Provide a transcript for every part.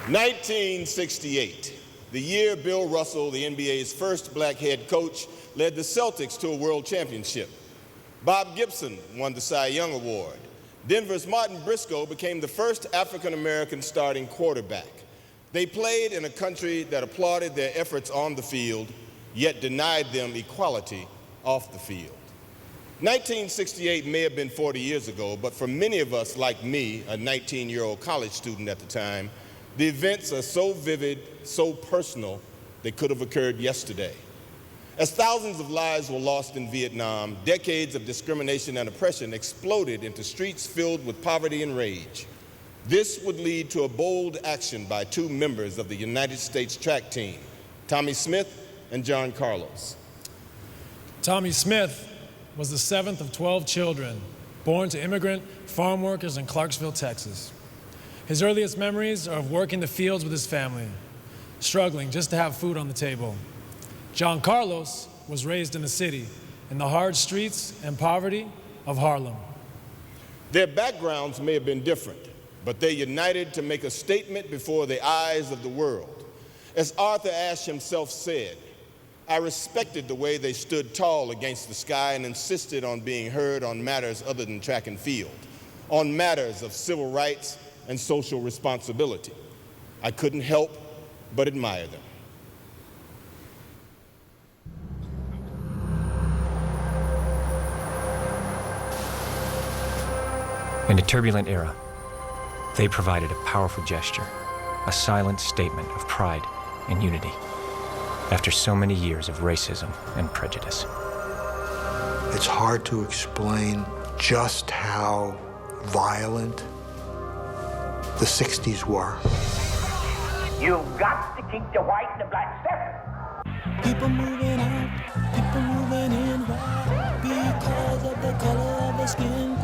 1968, the year Bill Russell, the NBA's first black head coach, led the Celtics to a world championship. Bob Gibson won the Cy Young Award. Denver's Martin Briscoe became the first African-American starting quarterback. They played in a country that applauded their efforts on the field, yet denied them equality off the field. 1968 may have been 40 years ago, but for many of us, like me, a 19-year-old college student at the time, the events are so vivid, so personal, they could have occurred yesterday. As thousands of lives were lost in Vietnam, decades of discrimination and oppression exploded into streets filled with poverty and rage. This would lead to a bold action by two members of the United States track team, Tommie Smith and John Carlos. Tommie Smith was the seventh of 12 children, born to immigrant farm workers in Clarksville, Texas. His earliest memories are of working the fields with his family, struggling just to have food on the table. John Carlos was raised in the city, in the hard streets and poverty of Harlem. Their backgrounds may have been different, but they united to make a statement before the eyes of the world. As Arthur Ashe himself said, I respected the way they stood tall against the sky and insisted on being heard on matters other than track and field, on matters of civil rights and social responsibility. I couldn't help but admire them. In a turbulent era, they provided a powerful gesture, a silent statement of pride and unity after so many years of racism and prejudice. It's hard to explain just how violent the 60s were. You've got to keep the white and the black separate. People moving out, people moving in, why? Because of the color of their skin.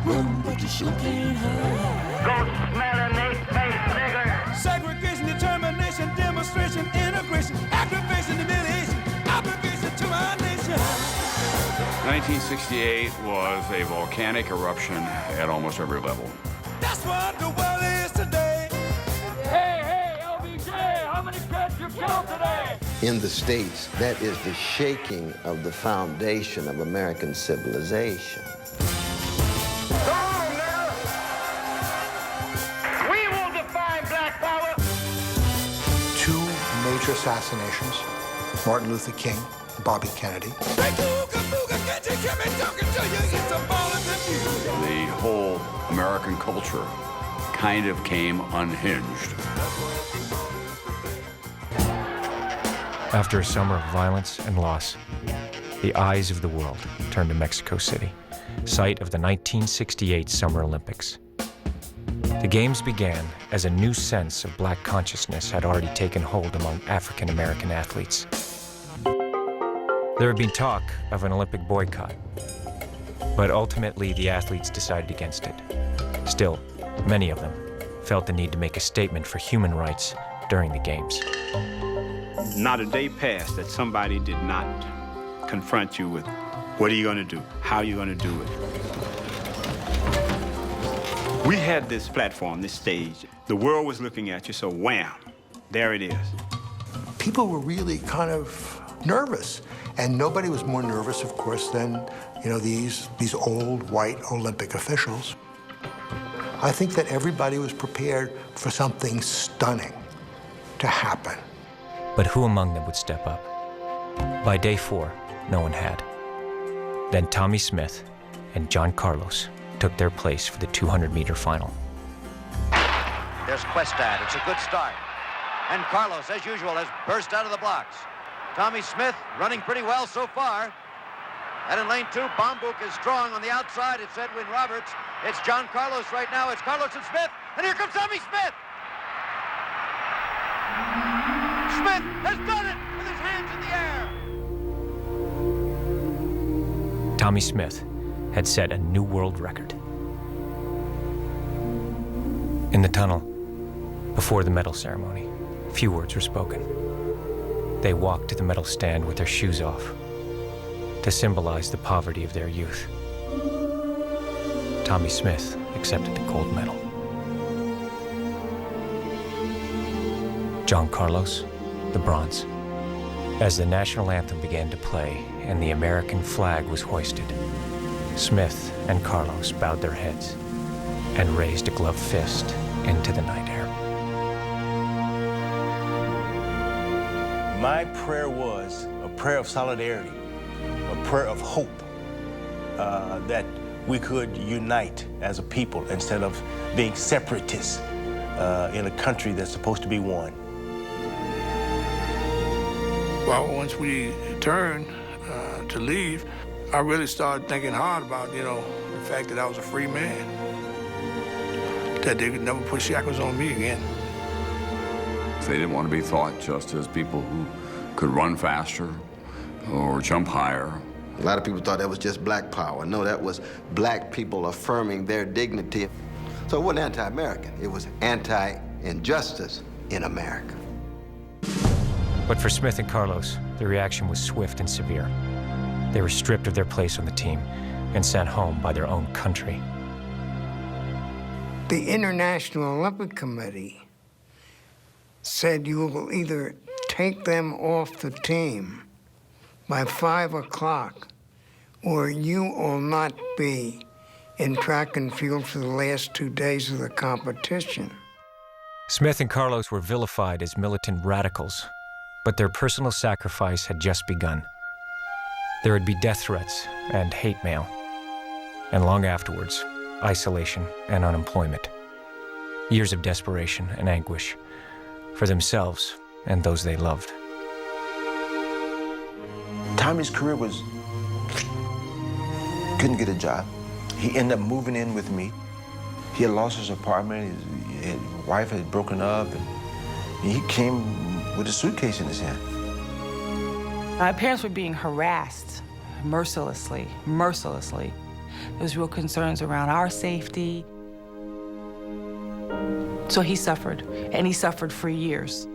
Run, but you sure can't hide. Go smelling eight-faced nigger. Segregation, determination, demonstration, integration, aggravation, humiliation, obligation to our nation. 1968 was a volcanic eruption at almost every level. That's what the world is today. Hey, LBJ, how many cats you killed today? In the States, that is the shaking of the foundation of American civilization. Go on now. We will define black power. Two major assassinations, Martin Luther King, Bobby Kennedy. The whole American culture kind of came unhinged. After a summer of violence and loss, the eyes of the world turned to Mexico City, site of the 1968 Summer Olympics. The Games began as a new sense of black consciousness had already taken hold among African-American athletes. There had been talk of an Olympic boycott, but ultimately the athletes decided against it. Still, many of them felt the need to make a statement for human rights during the Games. Not a day passed that somebody did not confront you with, what are you going to do? How are you going to do it? We had this platform, this stage. The world was looking at you, so wham, there it is. People were really kind of nervous. And nobody was more nervous, of course, than, these old white Olympic officials. I think that everybody was prepared for something stunning to happen. But who among them would step up? By day 4, no one had. Then Tommie Smith and John Carlos took their place for the 200-meter final. There's Questad. It's a good start. And Carlos, as usual, has burst out of the blocks. Tommie Smith running pretty well so far. And in lane 2, Bambouk is strong on the outside. It's Edwin Roberts. It's John Carlos right now. It's Carlos and Smith. And here comes Tommie Smith. Smith has done it with his hands in the air. Tommie Smith had set a new world record. In the tunnel, before the medal ceremony, few words were spoken. They walked to the medal stand with their shoes off to symbolize the poverty of their youth. Tommie Smith accepted the gold medal. John Carlos, the bronze. As the national anthem began to play and the American flag was hoisted, Smith and Carlos bowed their heads and raised a gloved fist into the night air. My prayer was a prayer of solidarity, a prayer of hope, that we could unite as a people instead of being separatists in a country that's supposed to be one. Well, once we turned to leave, I really started thinking hard about, the fact that I was a free man, that they could never put shackles on me again. They didn't want to be thought just as people who could run faster or jump higher. A lot of people thought that was just black power. No, that was black people affirming their dignity. So it wasn't anti-American. It was anti-injustice in America. But for Smith and Carlos, the reaction was swift and severe. They were stripped of their place on the team and sent home by their own country. The International Olympic Committee said you will either take them off the team by 5 o'clock, or you will not be in track and field for the last 2 days of the competition. Smith and Carlos were vilified as militant radicals, but their personal sacrifice had just begun. There would be death threats and hate mail, and long afterwards, isolation and unemployment. Years of desperation and anguish for themselves and those they loved. Tommie's career was, couldn't get a job. He ended up moving in with me. He had lost his apartment, his wife had broken up, and he came with a suitcase in his hand. My parents were being harassed mercilessly. There was real concerns around our safety. So he suffered, and he suffered for years.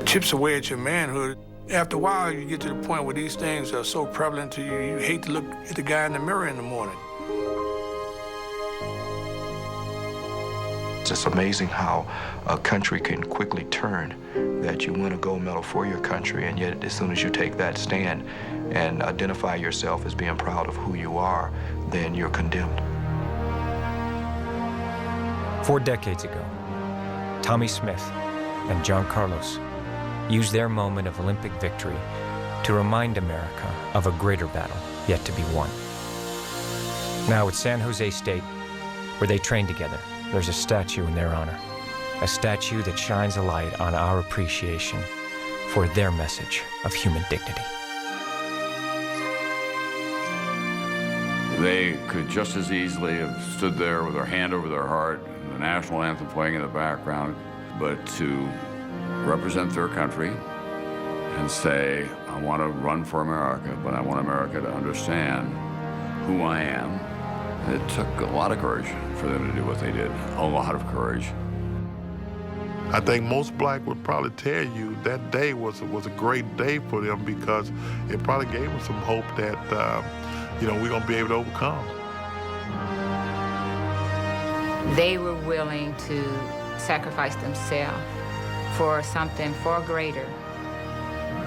Chips away at your manhood. After a while, you get to the point where these things are so prevalent to you, you hate to look at the guy in the mirror in the morning. It's just amazing how a country can quickly turn, that you win a gold medal for your country, and yet as soon as you take that stand and identify yourself as being proud of who you are, then you're condemned. 4 decades ago, Tommie Smith and John Carlos used their moment of Olympic victory to remind America of a greater battle yet to be won. Now at San Jose State, where they trained together, there's a statue in their honor, a statue that shines a light on our appreciation for their message of human dignity. They could just as easily have stood there with their hand over their heart, the national anthem playing in the background, but to represent their country and say, I want to run for America, but I want America to understand who I am. And it took a lot of courage for them to do what they did, a lot of courage. I think most black would probably tell you that day was a great day for them, because it probably gave them some hope that, we're going to be able to overcome. They were willing to sacrifice themselves for something far greater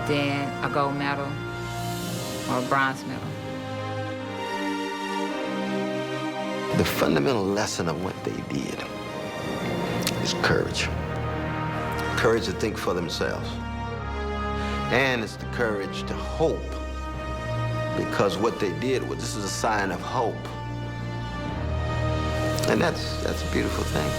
than a gold medal or a bronze medal. The fundamental lesson of what they did is courage. Courage to think for themselves. And it's the courage to hope, because what they did was, this is a sign of hope. And that's a beautiful thing.